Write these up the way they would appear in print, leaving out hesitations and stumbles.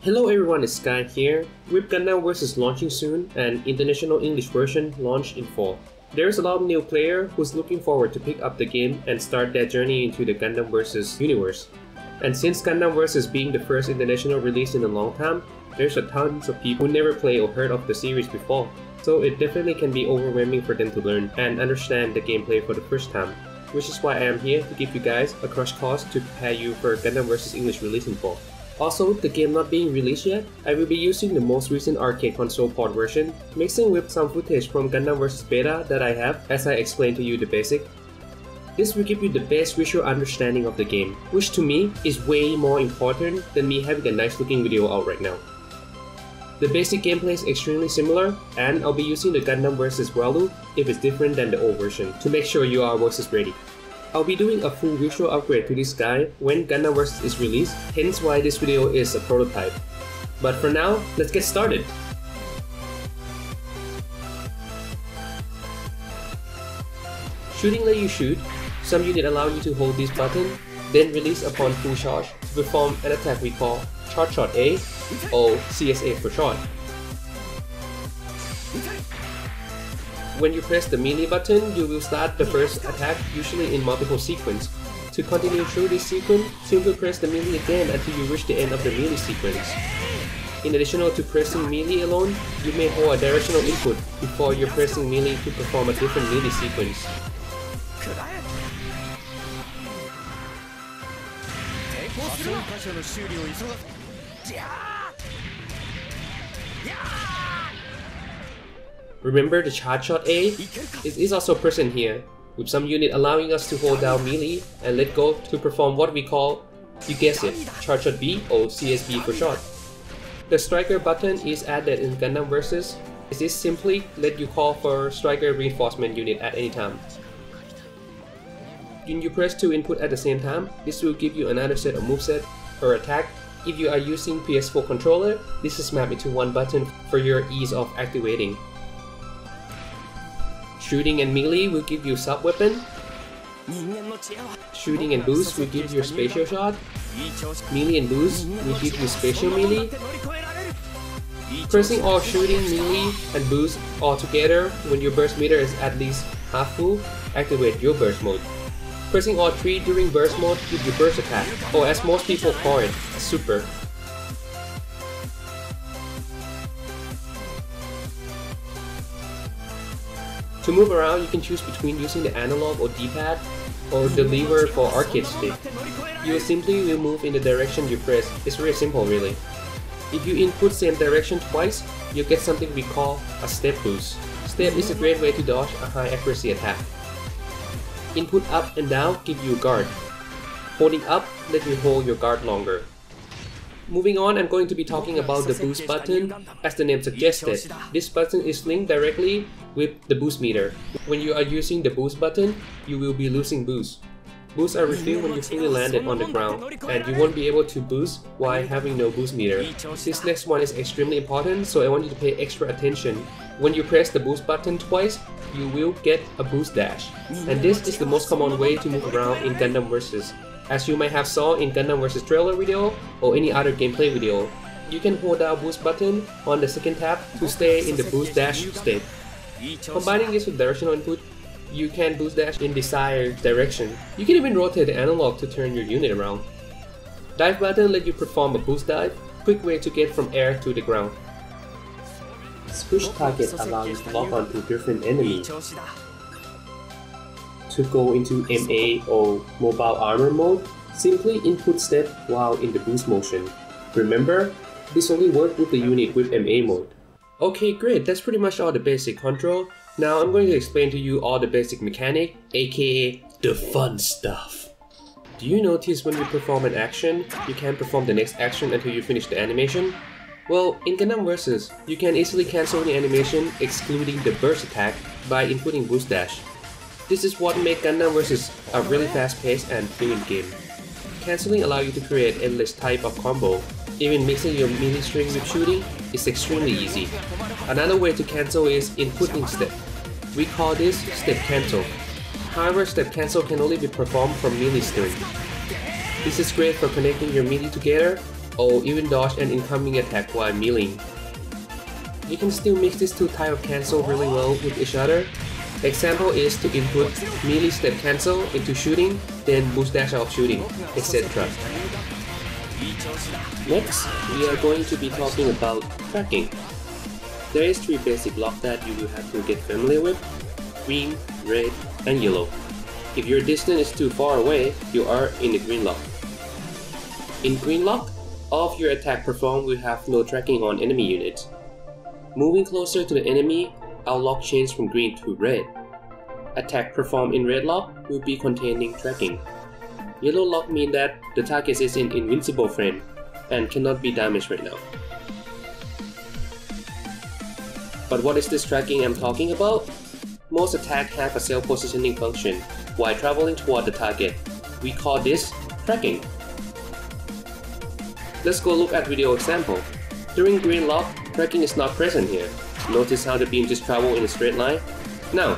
Hello everyone, it's Sky here. With Gundam vs launching soon, an international English version launched in fall. There's a lot of new players who's looking forward to pick up the game and start their journey into the Gundam vs universe. And since Gundam vs being the first international release in a long time, there's a tons of people who never played or heard of the series before. So it definitely can be overwhelming for them to learn and understand the gameplay for the first time. Which is why I am here to give you guys a crash course to prepare you for Gundam vs English release in fall. Also, the game not being released yet, I will be using the most recent arcade console port version, mixing with some footage from Gundam vs Beta that I have as I explain to you the basic. This will give you the best visual understanding of the game, which to me is way more important than me having a nice looking video out right now. The basic gameplay is extremely similar, and I'll be using the Gundam vs Walu if it's different than the old version, to make sure your voice is ready. I'll be doing a full visual upgrade to this guy when Gundam vs is released, hence why this video is a prototype. But for now, let's get started! Shooting let you shoot. Some unit allow you to hold this button, then release upon full charge to perform an attack we call Charge Shot A, or CSA for short. When you press the melee button, you will start the first attack, usually in multiple sequence. To continue through this sequence, simply press the melee again until you reach the end of the melee sequence. In addition to pressing melee alone, you may hold a directional input before you're pressing melee to perform a different melee sequence. Remember the Charge Shot A? It is also present here, with some unit allowing us to hold down melee and let go to perform what we call, you guess it, Charge Shot B or CSB for short. The Striker button is added in Gundam vs. This simply let you call for Striker reinforcement unit at any time. When you press two inputs at the same time, this will give you another set of moveset or attack. If you are using PS4 controller, this is mapped into one button for your ease of activating. Shooting and melee will give you sub-weapon. Shooting and boost will give you a spatial shot. Melee and boost will give you spatial melee. Pressing all shooting, melee, and boost all together when your burst meter is at least half full, activate your burst mode. Pressing all three during burst mode gives you burst attack, or as most people call it, super. To move around, you can choose between using the analog or D-pad, or the lever for arcade stick. You simply will move in the direction you press. It's very simple really. If you input same direction twice, you get something we call a step boost. Step is a great way to dodge a high accuracy attack. Input up and down give you a guard. Holding up let you hold your guard longer. Moving on, I'm going to be talking about the boost button. As the name suggested, this button is linked directly with the boost meter. When you are using the boost button, you will be losing boost. Boosts are refilled when you fully landed on the ground, and you won't be able to boost while having no boost meter. This next one is extremely important, so I want you to pay extra attention. When you press the boost button twice, you will get a boost dash. And this is the most common way to move around in Gundam vs. As you might have saw in Gundam vs trailer video or any other gameplay video. You can hold down boost button on the second tap to stay in the boost dash state. Combining this with directional input, you can boost dash in desired direction. You can even rotate the analog to turn your unit around. Dive button let you perform a boost dive, quick way to get from air to the ground. Switch target allows you to lock onto different enemies. To go into MA or mobile armor mode, simply input step while in the boost motion. Remember, this only works with the unit with MA mode. Okay, great, that's pretty much all the basic control. Now I'm going to explain to you all the basic mechanic, aka the fun stuff. Do you notice when you perform an action, you can't perform the next action until you finish the animation? Well, in Gundam vs, you can easily cancel the animation excluding the burst attack by inputting boost dash. This is what makes Gundam vs a really fast-paced and fluid game. Cancelling allows you to create endless type of combo. Even mixing your melee string with shooting is extremely easy. Another way to cancel is inputting step. We call this step cancel. However, step cancel can only be performed from melee string. This is great for connecting your melee together or even dodge an incoming attack while meleeing. You can still mix these two types of cancel really well with each other. Example is to input melee step cancel into shooting, then boost dash out shooting, etc. Next, we are going to be talking about tracking. There is 3 basic locks that you will have to get familiar with: green, red, and yellow. If your distance is too far away, you are in the green lock. In green lock, all of your attack performed will have no tracking on enemy units. Moving closer to the enemy, our lock changes from green to red. Attack performed in red lock will be containing tracking. Yellow lock means that the target is in invincible frame and cannot be damaged right now. But what is this tracking I'm talking about? Most attacks have a self-positioning function while traveling toward the target. We call this tracking. Let's go look at video example. During green lock, tracking is not present here. Notice how the beam just travels in a straight line? Now,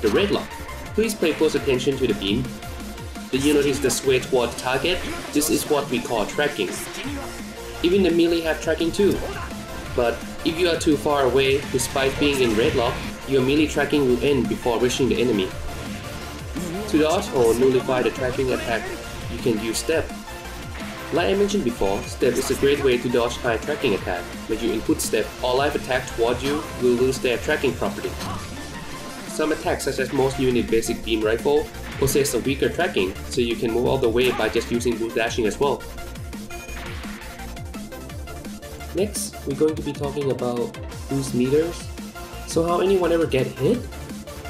the red lock. Please pay close attention to the beam. Did you notice the sway toward the target? This is what we call tracking. Even the melee have tracking too. But if you are too far away, despite being in red lock, your melee tracking will end before reaching the enemy. To dodge or nullify the tracking attack, you can use step. Like I mentioned before, step is a great way to dodge high tracking attack. When you input step, all live attack toward you will lose their tracking property. Some attacks such as most unit basic beam rifle possess a weaker tracking, so you can move all the way by just using boost dashing as well. Next, we're going to be talking about boost meters. So how anyone ever get hit?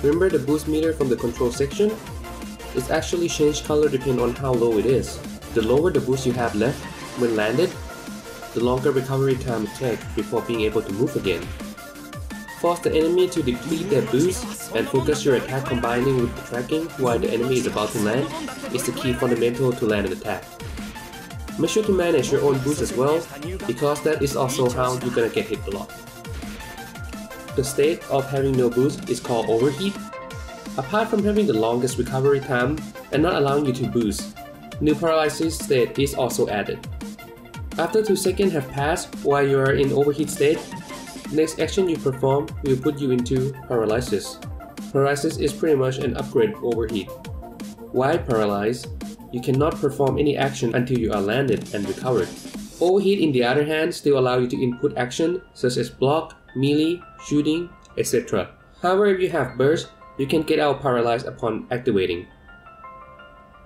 Remember the boost meter from the control section? It's actually changed color depending on how low it is. The lower the boost you have left when landed, the longer recovery time it takes before being able to move again. Force the enemy to deplete their boost and focus your attack combining with the tracking while the enemy is about to land is the key fundamental to land an attack. Make sure to manage your own boost as well, because that is also how you're gonna get hit a lot. The state of having no boost is called overheat. Apart from having the longest recovery time and not allowing you to boost, new paralysis state is also added. After 2 seconds have passed while you are in overheat state, next action you perform will put you into paralysis. Paralysis is pretty much an upgrade overheat. While paralyzed, you cannot perform any action until you are landed and recovered. Overheat in the other hand still allow you to input action such as block, melee, shooting, etc. However, if you have burst, you can get out paralyzed upon activating.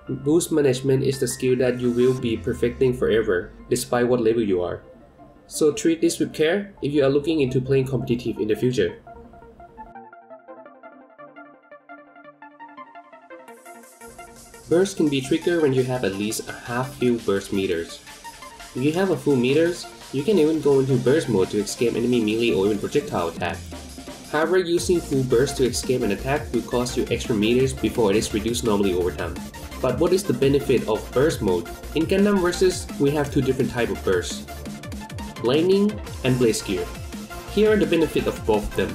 Boost management is the skill that you will be perfecting forever, despite what level you are. So treat this with care if you are looking into playing competitive in the future. Burst can be triggered when you have at least a half-full burst meters. If you have a full meters, you can even go into burst mode to escape enemy melee or even projectile attack. However, using full burst to escape an attack will cost you extra meters before it is reduced normally over time. But what is the benefit of burst mode? In Gundam Versus, we have 2 different types of bursts: lightning and blaze gear. Here are the benefits of both of them.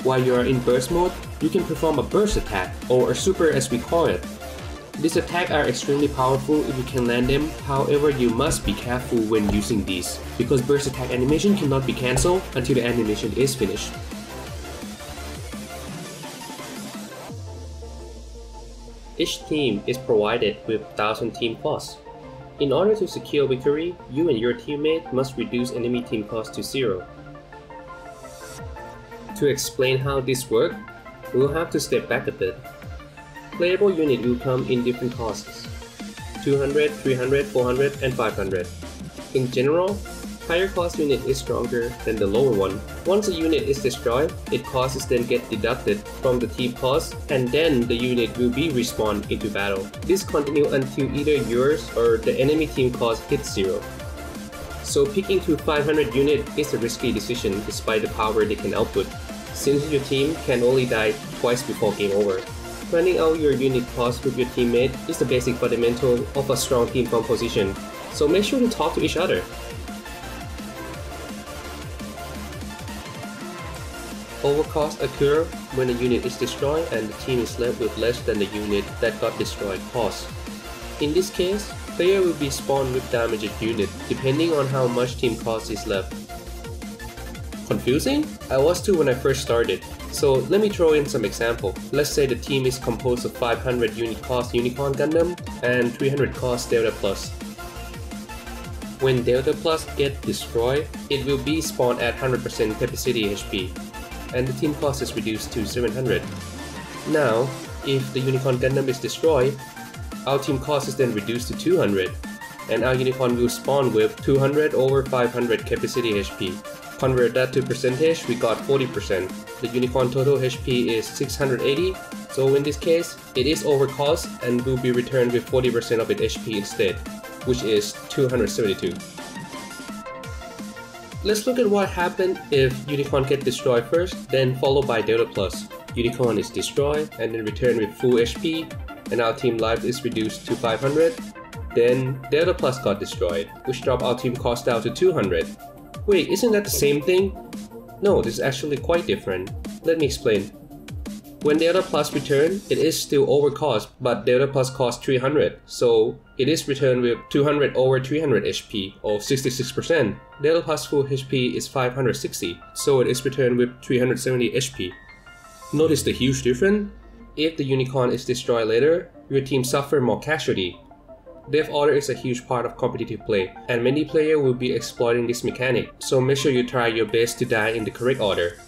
While you are in burst mode, you can perform a burst attack, or a super as we call it. These attacks are extremely powerful if you can land them, however you must be careful when using these, because burst attack animation cannot be cancelled until the animation is finished. Each team is provided with 1000 team costs. In order to secure victory, you and your teammate must reduce enemy team cost to 0. To explain how this works, we will have to step back a bit. Playable unit will come in different costs: 200, 300, 400, and 500. In general, higher cost unit is stronger than the lower one. Once a unit is destroyed, its costs then get deducted from the team cost, and then the unit will be respawned into battle. This continues until either yours or the enemy team cost hits 0. So picking to 500 unit is a risky decision despite the power they can output, since your team can only die twice before game over. Planning out your unit cost with your teammate is the basic fundamental of a strong team composition, so make sure to talk to each other. Overcost occur when a unit is destroyed and the team is left with less than the unit that got destroyed cost. In this case, player will be spawned with damaged unit depending on how much team cost is left. Confusing? I was too when I first started. So let me throw in some example. Let's say the team is composed of 500 unit cost Unicorn Gundam and 300 cost Delta Plus. When Delta Plus get destroyed, it will be spawned at 100% capacity HP, and the team cost is reduced to 700. Now, if the Unicorn Gundam is destroyed, our team cost is then reduced to 200, and our Unicorn will spawn with 200 over 500 capacity HP. Convert that to percentage, we got 40%. The Unicorn total HP is 680, so in this case, it is overcost and will be returned with 40% of its HP instead, which is 272. Let's look at what happened if Unicorn gets destroyed first, then followed by Delta Plus. Unicorn is destroyed and then returned with full HP, and our team life is reduced to 500. Then Delta Plus got destroyed, which dropped our team cost down to 200. Wait, isn't that the same thing? No, this is actually quite different. Let me explain. When Delta Plus return, it is still overcost, but Delta Plus costs 300, so it is returned with 200 over 300 HP, or 66%. Delta Plus full HP is 560, so it is returned with 370 HP. Notice the huge difference? If the Unicorn is destroyed later, your team suffer more casualty. Death order is a huge part of competitive play, and many players will be exploiting this mechanic, so make sure you try your best to die in the correct order.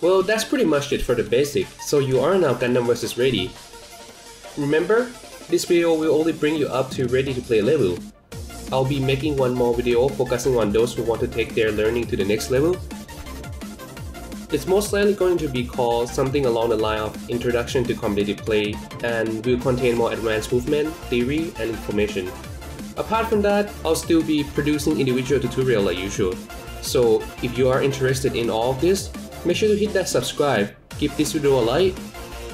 Well, that's pretty much it for the basic, so you are now Gundam vs ready. Remember, this video will only bring you up to ready to play level. I'll be making one more video focusing on those who want to take their learning to the next level. It's most likely going to be called something along the line of Introduction to Competitive Play and will contain more advanced movement, theory, and information. Apart from that, I'll still be producing individual tutorials like usual. So if you are interested in all of this, make sure to hit that subscribe, give this video a like,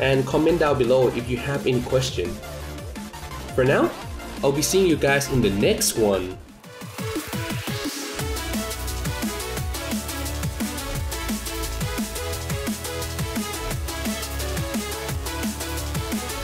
and comment down below if you have any question. For now, I'll be seeing you guys in the next one.